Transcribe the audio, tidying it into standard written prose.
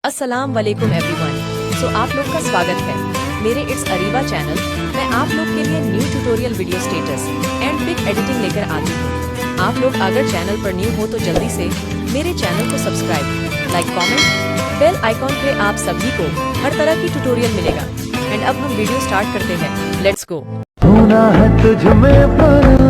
अस्सलाम वालेकुम एवरीवन। आप लोग का स्वागत है मेरे इट्स अरीबा चैनल। मैं आप लोग के लिए new tutorial video status and pic editing लेकर आती हूँ। आप लोग अगर चैनल पर न्यू हो तो जल्दी से मेरे चैनल को subscribe, like, comment, bell icon पे आप सभी को हर तरह की ट्यूटोरियल मिलेगा। एंड अब हम वीडियो स्टार्ट करते हैं, लेट्स गो। होना है तुझ में परार,